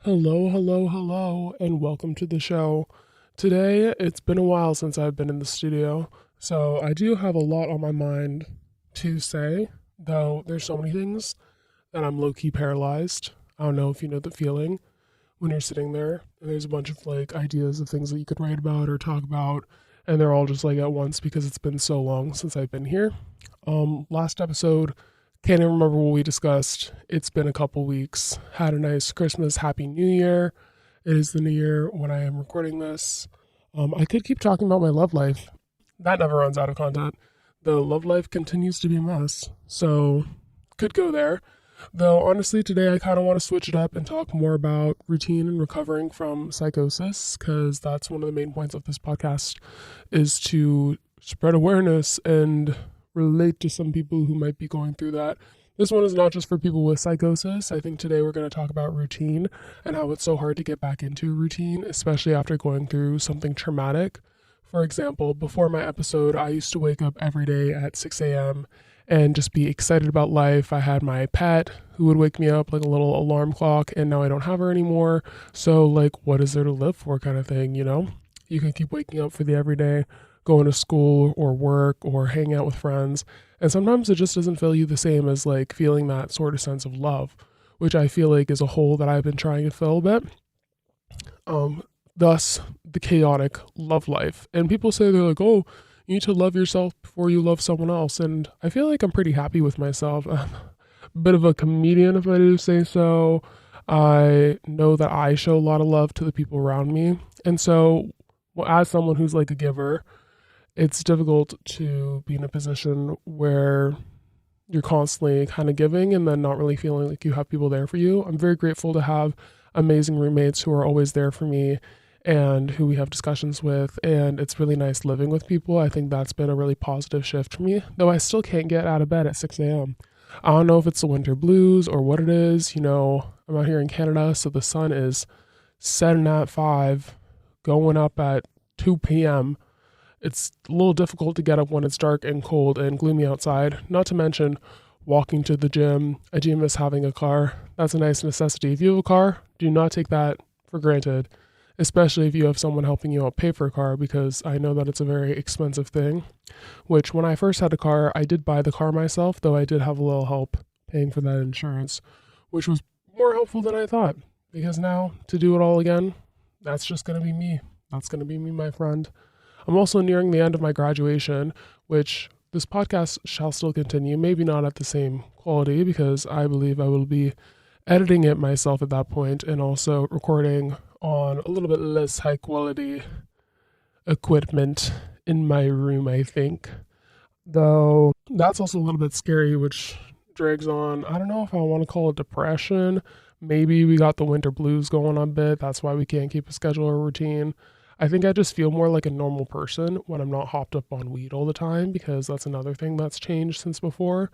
Hello, hello, hello, and welcome to the show. Today, it's been a while since I've been in the studio, so I do have a lot on my mind to say, though there's so many things that I'm low key paralyzed. I don't know if you know the feeling when you're sitting there and there's a bunch of like ideas of things that you could write about or talk about, and they're all just like at once because it's been so long since I've been here. Last episode, can't even remember what we discussed. It's been a couple weeks. Had a nice Christmas, Happy New Year. It is the new year when I am recording this. I could keep talking about my love life. That never runs out of content. The love life continues to be a mess. So, could go there. Though, honestly, today I kind of want to switch it up and talk more about routine and recovering from psychosis, because that's one of the main points of this podcast is to spread awareness and relate to some people who might be going through that. This one is not just for people with psychosis. I think today we're going to talk about routine and how it's so hard to get back into a routine, especially after going through something traumatic. For example, before my episode, I used to wake up every day at 6 a.m. and just be excited about life. I had my pet who would wake me up like a little alarm clock, and now I don't have her anymore. So, like, what is there to live for, kind of thing, you know? You can keep waking up for the everyday, going to school or work or hang out with friends. And sometimes it just doesn't feel you the same as like feeling that sort of sense of love, which I feel like is a hole that I've been trying to fill a bit. Thus the chaotic love life. And people say they're like, oh, you need to love yourself before you love someone else. And I feel like I'm pretty happy with myself. I'm a bit of a comedian, if I do say so. I know that I show a lot of love to the people around me. And so, well, as someone who's like a giver, it's difficult to be in a position where you're constantly kind of giving and then not really feeling like you have people there for you. I'm very grateful to have amazing roommates who are always there for me and who we have discussions with. And it's really nice living with people. I think that's been a really positive shift for me, though I still can't get out of bed at 6 a.m. I don't know if it's the winter blues or what it is. You know, I'm out here in Canada, so the sun is setting at 5, going up at 2 p.m. It's a little difficult to get up when it's dark and cold and gloomy outside, not to mention walking to the gym. I do miss having a car. That's a nice necessity. If you have a car, do not take that for granted, especially if you have someone helping you out pay for a car, because I know that it's a very expensive thing, which when I first had a car, I did buy the car myself, though I did have a little help paying for that insurance, which was more helpful than I thought, because now to do it all again, that's just going to be me. That's going to be me, my friend. I'm also nearing the end of my graduation, which this podcast shall still continue, maybe not at the same quality, because I believe I will be editing it myself at that point and also recording on a little bit less high quality equipment in my room, I think. Though that's also a little bit scary, which drags on. I don't know if I want to call it depression. Maybe we got the winter blues going on a bit. That's why we can't keep a schedule or routine. I think I just feel more like a normal person when I'm not hopped up on weed all the time, because that's another thing that's changed since before.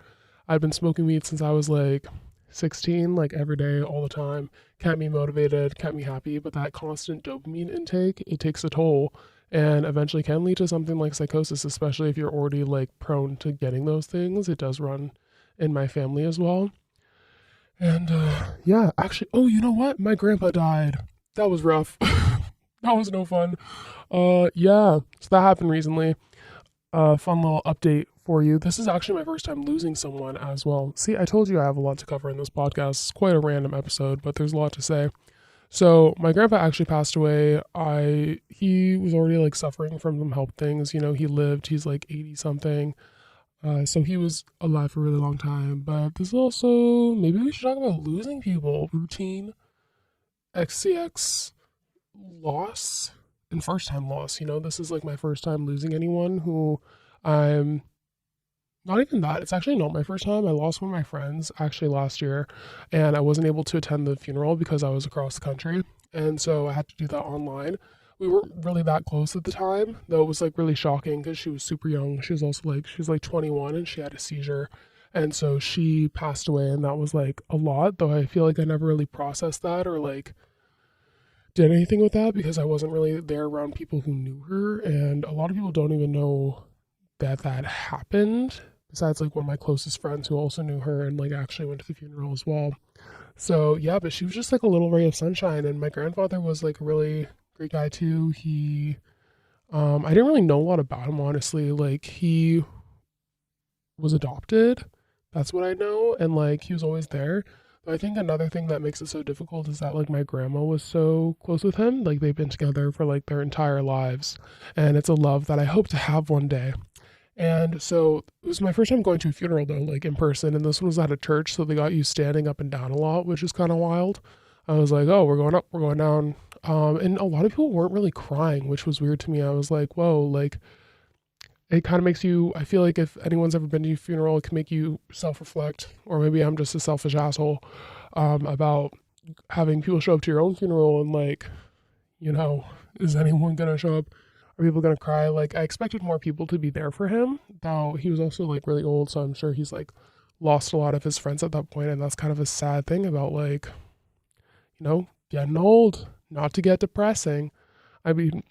I've been smoking weed since I was like 16, like every day, all the time. Kept me motivated, kept me happy, but that constant dopamine intake, it takes a toll and eventually can lead to something like psychosis, especially if you're already like prone to getting those things. It does run in my family as well. And yeah, actually, oh, you know what? My grandpa died. That was rough. That was no fun. Yeah, so that happened recently. Fun little update for you. This is actually my first time losing someone as well. See, I told you I have a lot to cover in this podcast. It's quite a random episode, but there's a lot to say. So my grandpa actually passed away. He was already like suffering from some health things. You know, he lived. He's like 80 something. So he was alive for a really long time. But this is also, maybe we should talk about losing people. Routine, XCX, loss, and first time loss. You know, this is like my first time losing anyone who I'm not even that. It's actually not my first time. I lost one of my friends actually last year, and I wasn't able to attend the funeral because I was across the country. And so I had to do that online. We weren't really that close at the time, though it was like really shocking because she was super young. She was like 21 and she had a seizure. And so she passed away, and that was like a lot, though I feel like I never really processed that or like did anything with that because I wasn't really there around people who knew her. And a lot of people don't even know that that happened. besides like one of my closest friends who also knew her and like actually went to the funeral as well. So yeah, but she was just like a little ray of sunshine. And my grandfather was like a really great guy too. I didn't really know a lot about him, honestly. Like, he was adopted. That's what I know. And like, he was always there. But I think another thing that makes it so difficult is that like my grandma was so close with him. Like, they've been together for like their entire lives. And it's a love that I hope to have one day. And so it was my first time going to a funeral though, like in person. And this one was at a church. So they got you standing up and down a lot, which is kind of wild. I was like, oh, we're going up, we're going down. And a lot of people weren't really crying, which was weird to me. I was like, whoa, like it kind of makes you, I feel like if anyone's ever been to a funeral, it can make you self-reflect, or maybe I'm just a selfish asshole, about having people show up to your own funeral and like, you know, is anyone gonna show up? Are people gonna cry? Like, I expected more people to be there for him, though he was also like really old, so I'm sure he's like lost a lot of his friends at that point, and that's kind of a sad thing about like, getting old. Not to get depressing. I mean,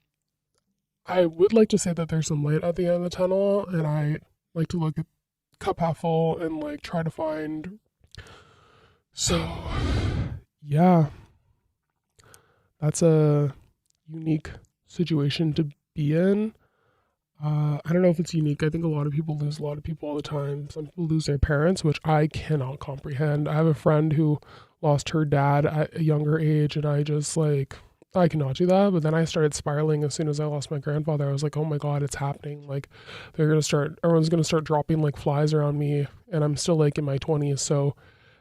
I would like to say that there's some light at the end of the tunnel, and I like to look at cup half full and like try to find. So, yeah, that's a unique situation to be in. I don't know if it's unique. I think a lot of people lose a lot of people all the time. Some people lose their parents, which I cannot comprehend. I have a friend who lost her dad at a younger age, and I just like, I cannot do that. But then I started spiraling as soon as I lost my grandfather. I was like, oh my God, it's happening. Like, everyone's gonna start dropping like flies around me, and I'm still like in my 20s. So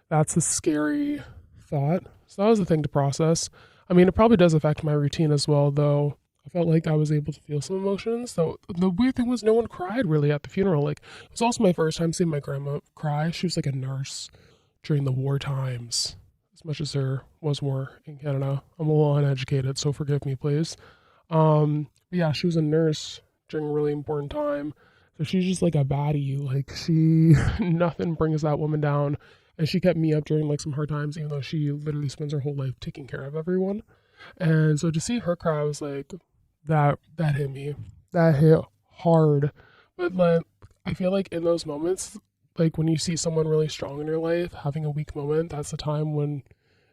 that's a scary thought. So that was the thing to process. I mean, it probably does affect my routine as well, though. I felt like I was able to feel some emotions. So the weird thing was no one cried really at the funeral. Like, it was also my first time seeing my grandma cry. She was like a nurse during the war times, as much as there was war in Canada. I'm a little uneducated, so forgive me, please. But yeah, she was a nurse during a really important time. So she's just like a baddie. Like, she, nothing brings that woman down. And she kept me up during like some hard times, even though she literally spends her whole life taking care of everyone. And so to see her cry, I was like, that hit me. That hit hard. But like, I feel like in those moments, like when you see someone really strong in your life having a weak moment, that's the time when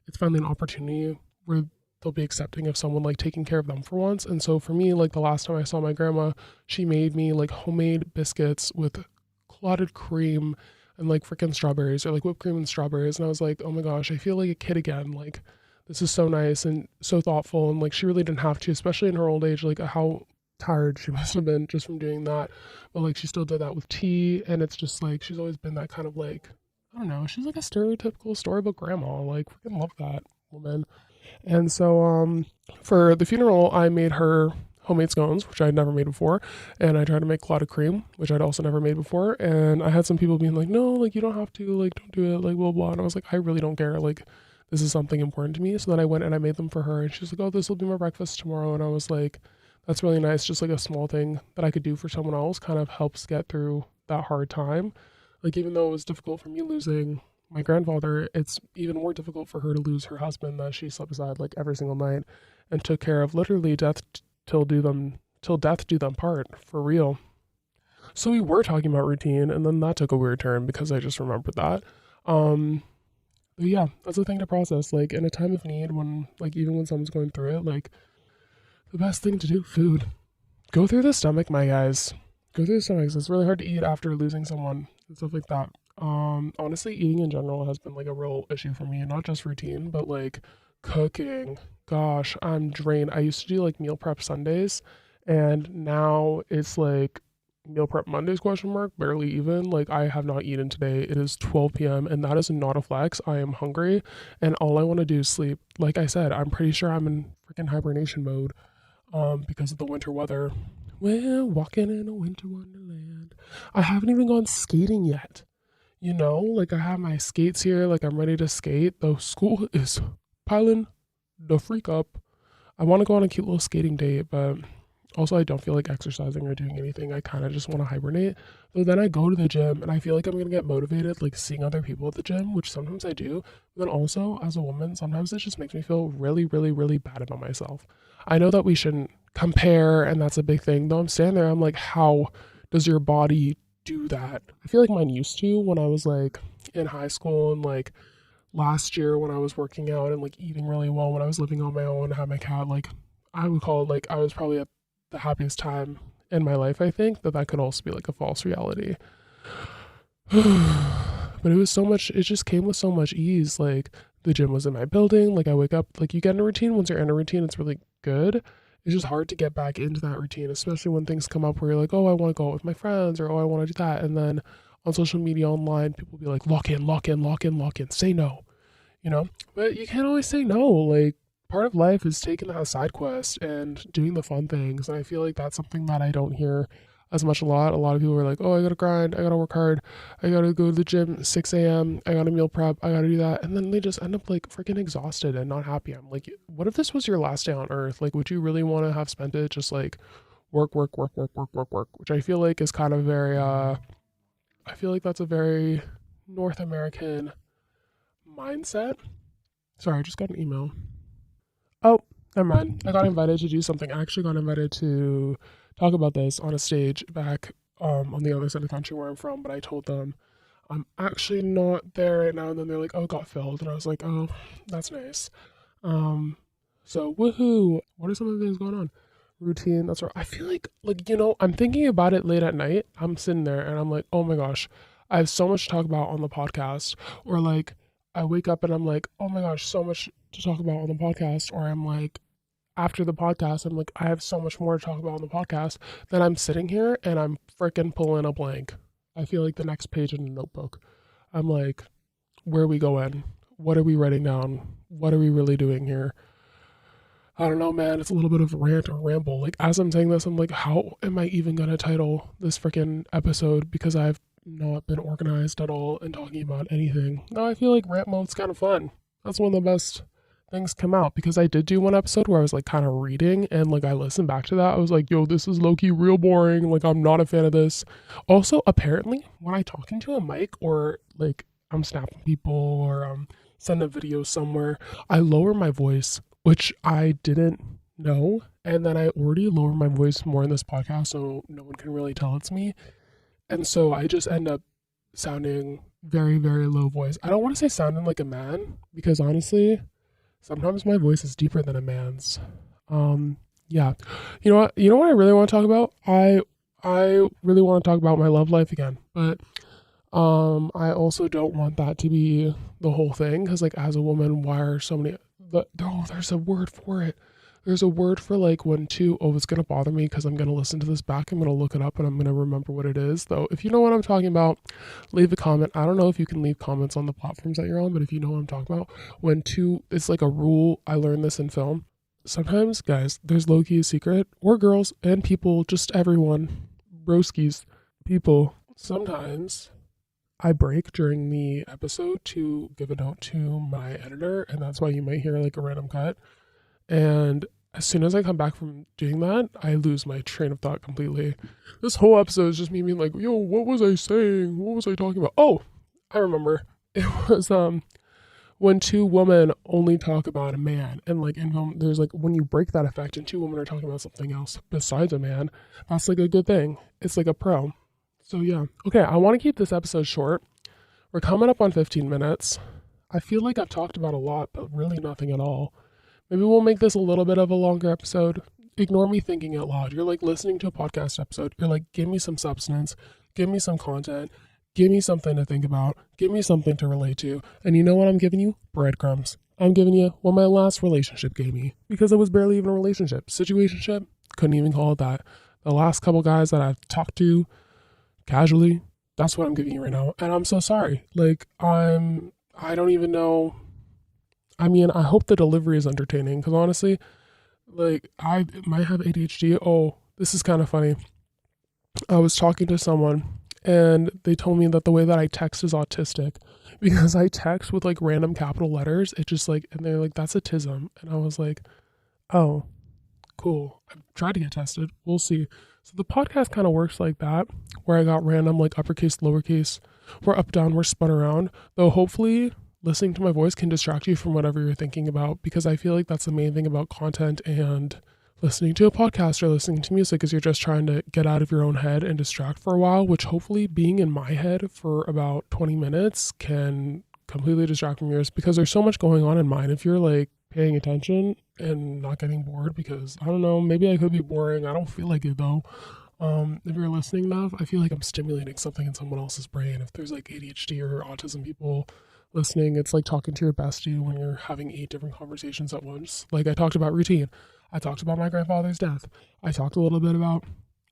it's finally an opportunity where they'll be accepting of someone like taking care of them for once. And so for me, like the last time I saw my grandma, she made me like homemade biscuits with clotted cream and like freaking strawberries, or like whipped cream and strawberries. And I was like, oh my gosh, I feel like a kid again. Like, this is so nice and so thoughtful. And like, she really didn't have to, especially in her old age, like how tired she must have been just from doing that. But like, she still did that with tea. And it's just like, she's always been that kind of like, I don't know, she's like a stereotypical storybook grandma. Like, freaking love that woman. And so, for the funeral, I made her homemade scones, which I had never made before, and I tried to make clotted cream, which I'd also never made before. And I had some people being like, "No, like you don't have to, like don't do it, like blah blah." And I was like, "I really don't care. Like, this is something important to me." So then I went and I made them for her, and she's like, "Oh, this will be my breakfast tomorrow." And I was like, "That's really nice. Just like a small thing that I could do for someone else kind of helps get through that hard time." Like, even though it was difficult for me losing my grandfather, it's even more difficult for her to lose her husband that she slept beside like every single night and took care of, literally till death do them part, for real. So we were talking about routine, and then that took a weird turn because I just remembered that. Um, but yeah, that's a thing to process. Like, in a time of need, when like even when someone's going through it, like the best thing to do, food. Go through the stomach, my guys. Go through the stomach. It's really hard to eat after losing someone and stuff like that. Honestly, eating in general has been like a real issue for me, not just routine, but like cooking. Gosh, I'm drained. I used to do like meal prep Sundays, and now it's like meal prep Mondays question mark, barely even. Like, I have not eaten today. It is 12 p.m. and that is not a flex. I am hungry and all I want to do is sleep. Like I said, I'm pretty sure I'm in freaking hibernation mode because of the winter weather. We're walking in a winter wonderland. I haven't even gone skating yet. Like I have my skates here, like I'm ready to skate. The school is piling the freak up. I want to go on a cute little skating date, but also I don't feel like exercising or doing anything. I kind of just want to hibernate. So then I go to the gym and I feel like I'm going to get motivated, like seeing other people at the gym, which sometimes I do. But then also, as a woman, sometimes it just makes me feel really, really, really bad about myself. I know that we shouldn't compare, and that's a big thing. Though I'm standing there, I'm like, how does your body do that. I feel like mine used to when I was like in high school and like last year when I was working out and like eating really well when I was living on my own, had my cat, like I would call it like I was probably at the happiest time in my life. I think that could also be like a false reality. But it was so much, it just came with so much ease. Like the gym was in my building. Like I wake up, like you get in a routine. Once you're in a routine, it's really good. It's just hard to get back into that routine, especially when things come up where you're like, oh, I want to go out with my friends or oh, I want to do that. And then on social media, online, people be like, lock in, lock in, lock in, lock in, say no, you know? But you can't always say no. Like part of life is taking that side quest and doing the fun things. And I feel like that's something that I don't hear as much a lot. A lot of people are like, oh, I gotta grind, I gotta work hard, I gotta go to the gym 6 a.m., I gotta meal prep, I gotta do that. And then they just end up like freaking exhausted and not happy. I'm like, what if this was your last day on earth? Like, would you really want to have spent it just like work, work, work, work, work, work, work? Which I feel like is kind of very, I feel like that's a very North American mindset. Sorry, I just got an email. Oh, never mind. I got invited to do something. I actually got invited to talk about this on a stage back on the other side of the country where I'm from, but I told them I'm actually not there right now. And then they're like, oh, it got filled. And I was like, oh, that's nice. So woohoo. What are some of the things going on? Routine. That's right. I feel like, I'm thinking about it late at night. I'm sitting there and I'm like, oh my gosh, I have so much to talk about on the podcast. Or like, I wake up and I'm like, oh my gosh, so much to talk about on the podcast. Or I'm like, after the podcast, I'm like, I have so much more to talk about on the podcast. Then I'm sitting here and I'm freaking pulling a blank. I feel like the next page in the notebook. I'm like, where are we going? What are we writing down? What are we really doing here? I don't know, man. It's a little bit of rant or ramble. Like, as I'm saying this, I'm like, how am I even going to title this freaking episode? Because I've not been organized at all and talking about anything. No, I feel like rant mode's kind of fun. That's one of the best things come out because I did do one episode where I was like kind of reading and like I listened back to that. I was like, yo, this is low-key real boring. Like, I'm not a fan of this. Also, apparently, when I talk into a mic or like I'm snapping people or send a video somewhere, I lower my voice, which I didn't know. And then I already lower my voice more in this podcast, so no one can really tell it's me. And so I just end up sounding very, very low voice. I don't want to say sounding like a man because honestly, sometimes my voice is deeper than a man's. Yeah. You know what? You know what I really want to talk about? I really want to talk about my love life again, but I also don't want that to be the whole thing because like as a woman, why are so many? There's a word for it. There's a word for like when it's gonna bother me because I'm gonna listen to this back. I'm gonna look it up and I'm gonna remember what it is. Though, if you know what I'm talking about, leave a comment. I don't know if you can leave comments on the platforms that you're on, but if you know what I'm talking about, it's like a rule. I learned this in film. Sometimes, guys, there's low-key a secret, or girls and people, just everyone, broskies, people. Sometimes I break during the episode to give a note to my editor, and that's why you might hear like a random cut. And as soon as I come back from doing that, I lose my train of thought completely. This whole episode is just me being like, yo, what was I saying? What was I talking about? Oh, I remember. It was when two women only talk about a man. And like in film, there's like when you break that effect and two women are talking about something else besides a man, that's like a good thing. It's like a pro. So yeah. Okay, I want to keep this episode short. We're coming up on 15 minutes. I feel like I've talked about a lot, but really nothing at all. Maybe we'll make this a little bit of a longer episode. Ignore me thinking out loud. You're like listening to a podcast episode. You're like, give me some substance. Give me some content. Give me something to think about. Give me something to relate to. And you know what I'm giving you? Breadcrumbs. I'm giving you what my last relationship gave me. Because it was barely even a relationship. Situationship? Couldn't even call it that. The last couple guys that I've talked to casually, that's what I'm giving you right now. And I'm so sorry. Like, I don't even know. I mean, I hope the delivery is entertaining because honestly, like I might have ADHD. Oh, this is kind of funny. I was talking to someone and they told me that the way that I text is autistic because I text with like random capital letters. It just like, and they're like, that's autism. And I was like, oh, cool. I've tried to get tested. We'll see. So the podcast kind of works like that, where I got random like uppercase, lowercase, we're up, down, we're spun around. Though hopefully listening to my voice can distract you from whatever you're thinking about because I feel like that's the main thing about content and listening to a podcast or listening to music is you're just trying to get out of your own head and distract for a while, which hopefully being in my head for about 20 minutes can completely distract from yours because there's so much going on in mine. If you're like paying attention and not getting bored, because I don't know, maybe I could be boring. I don't feel like it though. If you're listening enough, I feel like I'm stimulating something in someone else's brain. If there's like ADHD or autism people listening, it's like talking to your bestie when you're having 8 different conversations at once. Like I talked about routine. I talked about my grandfather's death. I talked a little bit about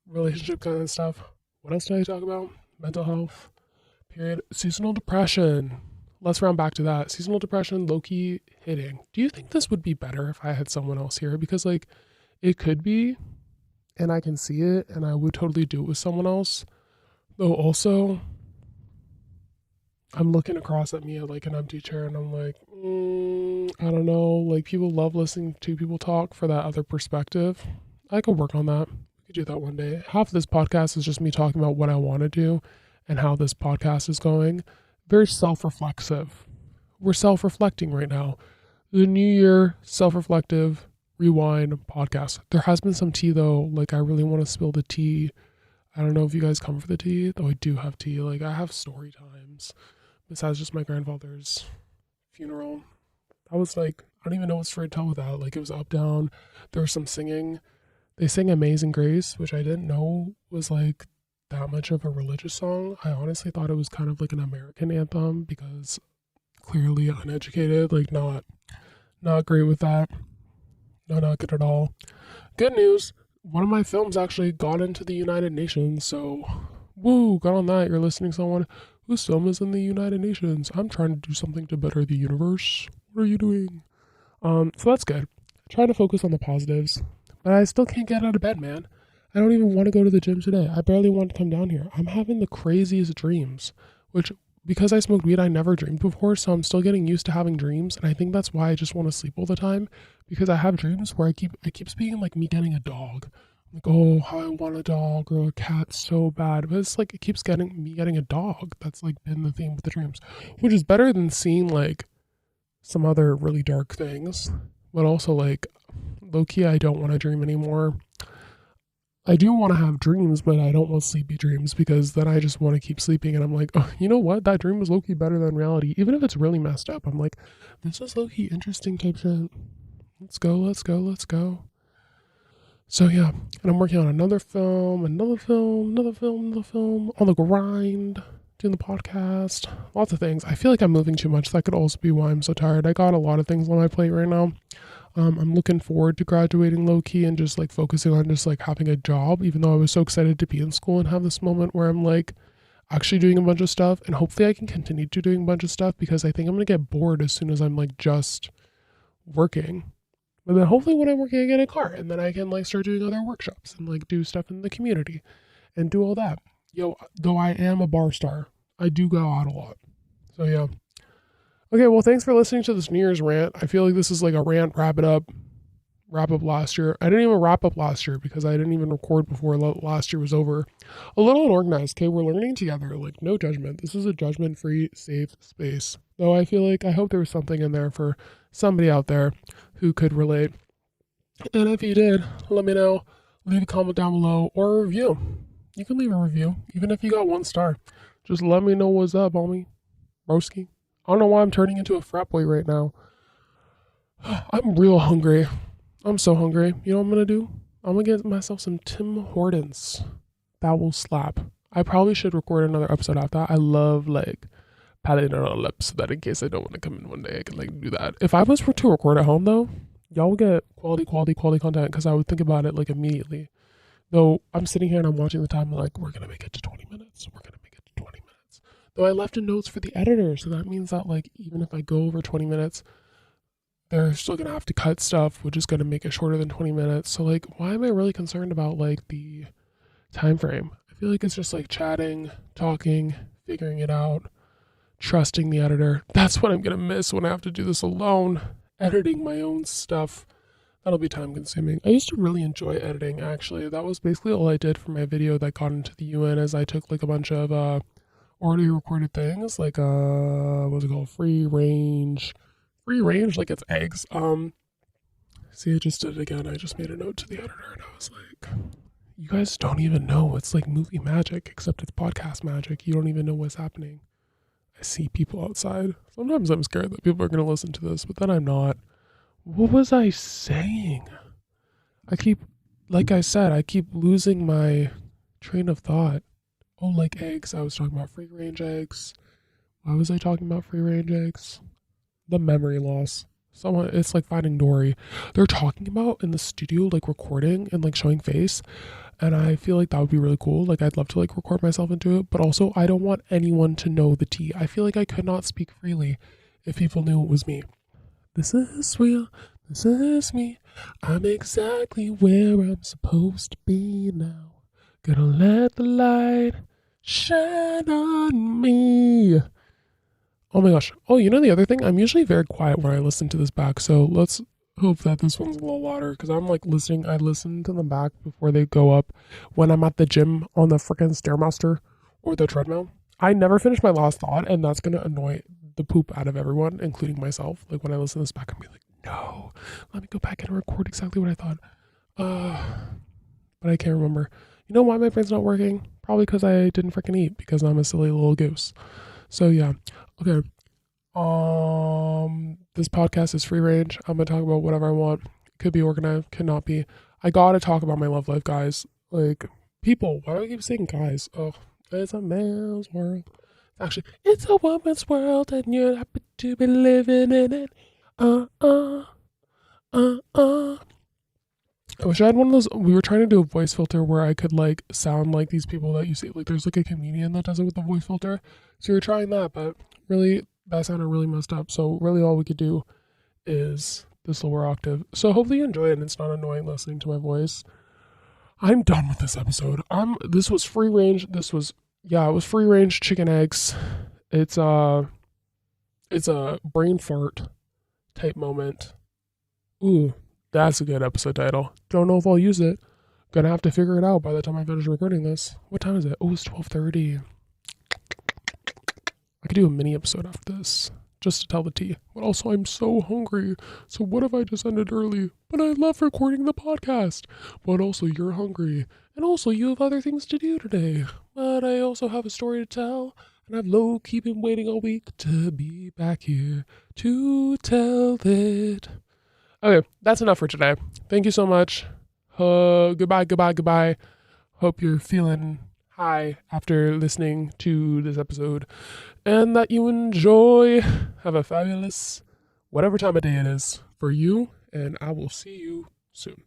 relationship kind of stuff. What else did I talk about? Mental health, period. Seasonal depression. Let's round back to that. Seasonal depression, low-key hitting. Do you think this would be better if I had someone else here? Because like it could be, and I can see it, and I would totally do it with someone else. Though also, I'm looking across at me at like an empty chair and I'm like, I don't know. Like people love listening to people talk for that other perspective. I could work on that. We could do that one day. Half of this podcast is just me talking about what I want to do and how this podcast is going. Very self-reflexive. We're self-reflecting right now. The new year, self-reflective, rewind podcast. There has been some tea though. Like I really want to spill the tea. I don't know if you guys come for the tea, though I do have tea. Like I have story times. Besides just my grandfather's funeral. I was like, I don't even know what story to tell with that. Like it was up, down. There was some singing. They sang Amazing Grace, which I didn't know was like that much of a religious song. I honestly thought it was kind of like an American anthem because clearly uneducated, like not great with that. No, not good at all. Good news. One of my films actually got into the United Nations, so woo, got on that. You're listening to someone whose film is in the United Nations. I'm trying to do something to better the universe. What are you doing? So that's good. Trying to focus on the positives, but I still can't get out of bed, man. I don't even want to go to the gym today. I barely want to come down here. I'm having the craziest dreams, which because I smoked weed, I never dreamed before, so I'm still getting used to having dreams, and I think that's why I just want to sleep all the time, because I have dreams where it keeps being like me getting a dog. Like, oh, how I want a dog or a cat so bad. But it's like it keeps getting me getting a dog. That's like been the theme with the dreams, which is better than seeing like some other really dark things. But also like low key, I don't want to dream anymore. I do want to have dreams, but I don't want sleepy dreams because then I just want to keep sleeping. And I'm like, oh, you know what? That dream was low key better than reality. Even if it's really messed up, I'm like, this is low key interesting type shit. Let's go, let's go, let's go. So yeah, and I'm working on another film, on the grind, doing the podcast, lots of things. I feel like I'm moving too much. That could also be why I'm so tired. I got a lot of things on my plate right now. I'm looking forward to graduating low key and just like focusing on just like having a job, even though I was so excited to be in school and have this moment where I'm like actually doing a bunch of stuff, and hopefully I can continue to doing a bunch of stuff because I think I'm going to get bored as soon as I'm like just working. And then hopefully when I'm working, I get a car and then I can like start doing other workshops and like do stuff in the community and do all that. Yo, though I am a bar star, I do go out a lot. So yeah. Okay, well, thanks for listening to this New Year's rant. I feel like this is like a rant wrap up last year. I didn't even wrap up last year because I didn't even record before last year was over. A little unorganized, okay? We're learning together, like no judgment. This is a judgment-free, safe space. Though I feel like I hope there was something in there for somebody out there who could relate. And if you did, let me know. Leave a comment down below or a review. You can leave a review, even if you got 1 star. Just let me know what's up, homie. Broski. I don't know why I'm turning into a frat boy right now. I'm real hungry. I'm so hungry. You know what I'm going to do? I'm going to get myself some Tim Hortons. That will slap. I probably should record another episode after that. I love like patting it on lips so that in case I don't want to come in one day, I can like do that. If I was to record at home though, y'all would get quality content because I would think about it like immediately. Though I'm sitting here and I'm watching the time like, we're going to make it to 20 minutes. We're going to make it to 20 minutes. Though I left in notes for the editor, so that means that like even if I go over 20 minutes, they're still gonna have to cut stuff, which is gonna make it shorter than 20 minutes. So like, why am I really concerned about like the time frame? I feel like it's just like chatting, talking, figuring it out, trusting the editor. That's what I'm gonna miss when I have to do this alone, editing my own stuff. That'll be time consuming. I used to really enjoy editing actually. That was basically all I did for my video that got into the UN, as I took like a bunch of already recorded things like what's it called, free range like it's eggs, See, I just did it again. I just made a note to the editor and I was like, you guys don't even know. It's like movie magic, except it's podcast magic. You don't even know what's happening. I see people outside. Sometimes I'm scared that people are going to listen to this, but then I'm not. What was I saying? Like I said, I keep losing my train of thought. Oh, like eggs. I was talking about free range eggs. Why was I talking about free range eggs? The memory loss. It's like Finding Dory. They're talking about in the studio, like recording and like showing face. And I feel like that would be really cool. Like I'd love to like record myself into it, but also I don't want anyone to know the tea. I feel like I could not speak freely if people knew it was me. This is real. This is me. I'm exactly where I'm supposed to be now. Gonna let the light shine on me. Oh my gosh. Oh, you know the other thing? I'm usually very quiet when I listen to this back, so let's hope that this one's a little louder, because I'm like listening. I listen to them back before they go up when I'm at the gym on the freaking Stairmaster or the treadmill. I never finish my last thought, and that's going to annoy the poop out of everyone, including myself. Like when I listen to this back, I'm like, no, let me go back and record exactly what I thought. But I can't remember. You know why my brain's not working? Probably because I didn't freaking eat, because I'm a silly little goose. So yeah. Okay. This podcast is free range. I'm gonna talk about whatever I want. Could be organized, could not be. I gotta talk about my love life, guys. Like, people, why do I keep saying guys? Oh, it's a man's world. Actually, it's a woman's world, and you're happy to be living in it. I wish I had one of those. We were trying to do a voice filter where I could like sound like these people that you see. Like, there's like a comedian that does it with the voice filter. So we were trying that, but really, that sounded really messed up. So really, all we could do is this lower octave. So hopefully you enjoy it and it's not annoying listening to my voice. I'm done with this episode. This was free range. It was free range chicken eggs. It's a brain fart type moment. Ooh, that's a good episode title. Don't know if I'll use it. Gonna have to figure it out by the time I finish recording this. What time is it? Oh, it's 12:30. I could do a mini episode after this, just to tell the tea. But also, I'm so hungry. So what if I just ended early? But I love recording the podcast. But also, you're hungry. And also, you have other things to do today. But I also have a story to tell. And I've low-key been waiting all week to be back here to tell it. Okay, that's enough for today. Thank you so much. Goodbye. Hope you're feeling high after listening to this episode, and that you enjoy. Have a fabulous whatever time of day it is for you, and I will see you soon.